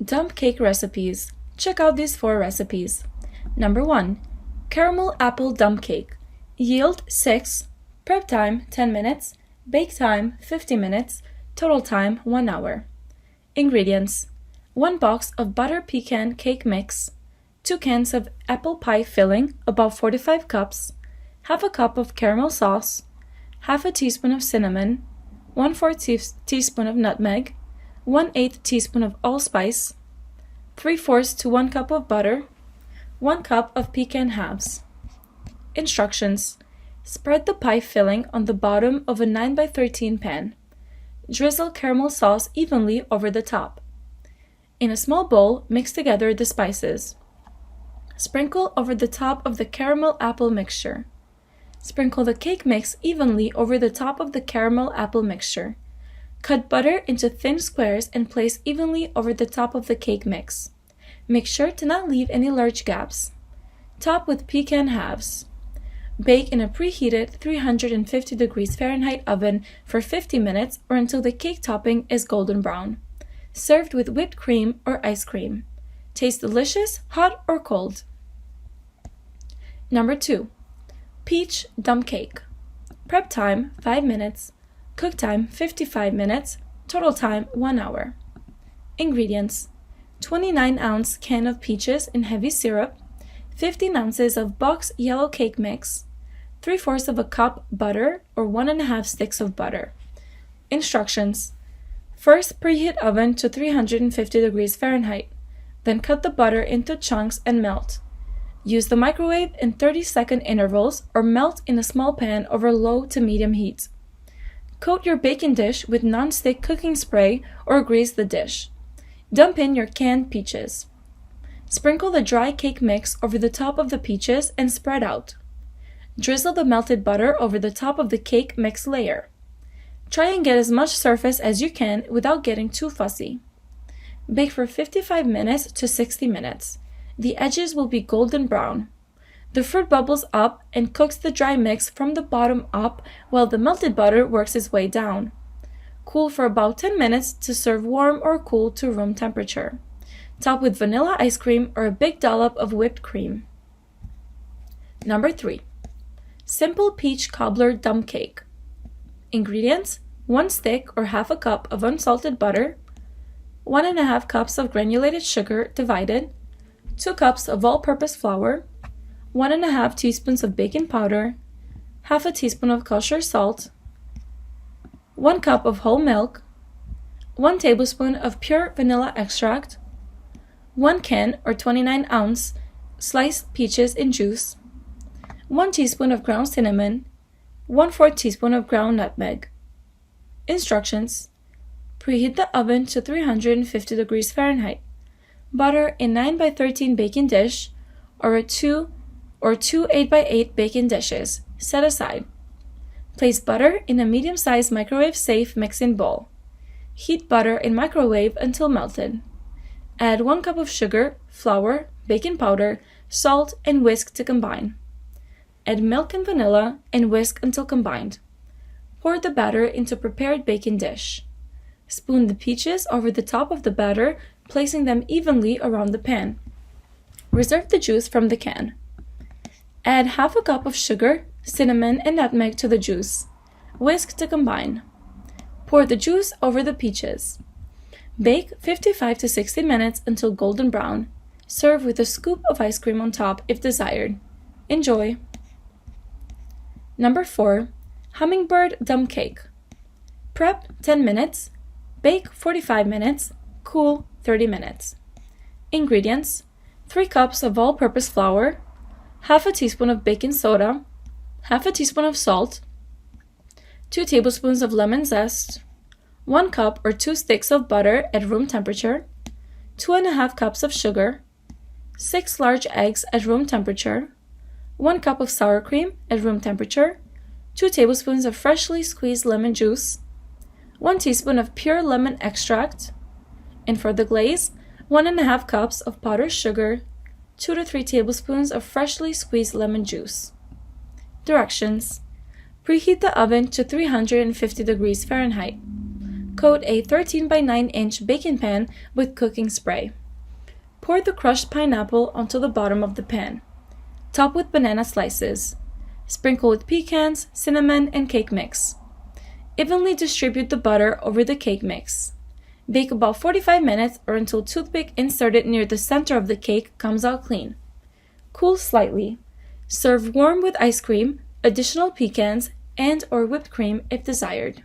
Dump cake recipes. Check out these 4 recipes. Number 1. Caramel apple dump cake. Yield 6. Prep time 10 minutes. Bake time 50 minutes. Total time 1 hour. Ingredients: 1 box of butter pecan cake mix, 2 cans of apple pie filling, about 45 cups, half a cup of caramel sauce, half a teaspoon of cinnamon, 1/4 teaspoon of nutmeg, 1/8 teaspoon of allspice, 3/4 to 1 cup of butter, 1 cup of pecan halves. Instructions: spread the pie filling on the bottom of a 9x13 pan. Drizzle caramel sauce evenly over the top. In a small bowl, mix together the spices. Sprinkle over the top of the caramel apple mixture. Sprinkle the cake mix evenly over the top of the caramel apple mixture. Cut butter into thin squares and place evenly over the top of the cake mix. Make sure to not leave any large gaps. Top with pecan halves. Bake in a preheated 350 degrees Fahrenheit oven for 50 minutes or until the cake topping is golden brown. Served with whipped cream or ice cream. Tastes delicious, hot or cold. Number 2. Peach dump cake. Prep time 5 minutes. Cook time 55 minutes. Total time 1 hour. Ingredients: 29-ounce can of peaches in heavy syrup, 15 ounces of box yellow cake mix, 3/4 of a cup butter or 1.5 sticks of butter. Instructions: first, preheat oven to 350 degrees Fahrenheit. Then cut the butter into chunks and melt. Use the microwave in 30-second intervals or melt in a small pan over low to medium heat. Coat your baking dish with non-stick cooking spray or grease the dish. Dump in your canned peaches. Sprinkle the dry cake mix over the top of the peaches and spread out. Drizzle the melted butter over the top of the cake mix layer. Try and get as much surface as you can without getting too fussy. Bake for 55 minutes to 60 minutes. The edges will be golden brown. The fruit bubbles up and cooks the dry mix from the bottom up while the melted butter works its way down. Cool for about 10 minutes to serve warm or cool to room temperature. Top with vanilla ice cream or a big dollop of whipped cream. Number 3. Simple peach cobbler dump cake. Ingredients: 1 stick or half a cup of unsalted butter, 1.5 cups of granulated sugar divided, 2 cups of all-purpose flour, 1.5 teaspoons of baking powder, half a teaspoon of kosher salt, 1 cup of whole milk, 1 tablespoon of pure vanilla extract, 1 can or 29-ounce sliced peaches in juice, 1 teaspoon of ground cinnamon, 1/4 teaspoon of ground nutmeg. Instructions: preheat the oven to 350 degrees Fahrenheit. Butter in 9x13 baking dish or two 8x8 baking dishes. Set aside. Place butter in a medium-sized microwave-safe mixing bowl. Heat butter in microwave until melted. Add 1 cup of sugar, flour, baking powder, salt, and whisk to combine. Add milk and vanilla and whisk until combined. Pour the batter into prepared baking dish. Spoon the peaches over the top of the batter, placing them evenly around the pan. Reserve the juice from the can. Add half a cup of sugar, cinnamon, and nutmeg to the juice. Whisk to combine. Pour the juice over the peaches. Bake 55 to 60 minutes until golden brown. Serve with a scoop of ice cream on top if desired. Enjoy! Number 4. Hummingbird dump cake. Prep 10 minutes. Bake 45 minutes. Cool 30 minutes. Ingredients: 3 cups of all-purpose flour, half a teaspoon of baking soda, half a teaspoon of salt, 2 tablespoons of lemon zest, 1 cup or 2 sticks of butter at room temperature, 2.5 cups of sugar, 6 large eggs at room temperature, 1 cup of sour cream at room temperature, 2 tablespoons of freshly squeezed lemon juice, 1 teaspoon of pure lemon extract, and for the glaze, 1.5 cups of powdered sugar, 2 to 3 tablespoons of freshly squeezed lemon juice. Directions: preheat the oven to 350 degrees Fahrenheit. Coat a 13 by 9 inch baking pan with cooking spray. Pour the crushed pineapple onto the bottom of the pan. Top with banana slices. Sprinkle with pecans, cinnamon, and cake mix. Evenly distribute the butter over the cake mix. Bake about 45 minutes or until toothpick inserted near the center of the cake comes out clean. Cool slightly. Serve warm with ice cream, additional pecans, and/or whipped cream if desired.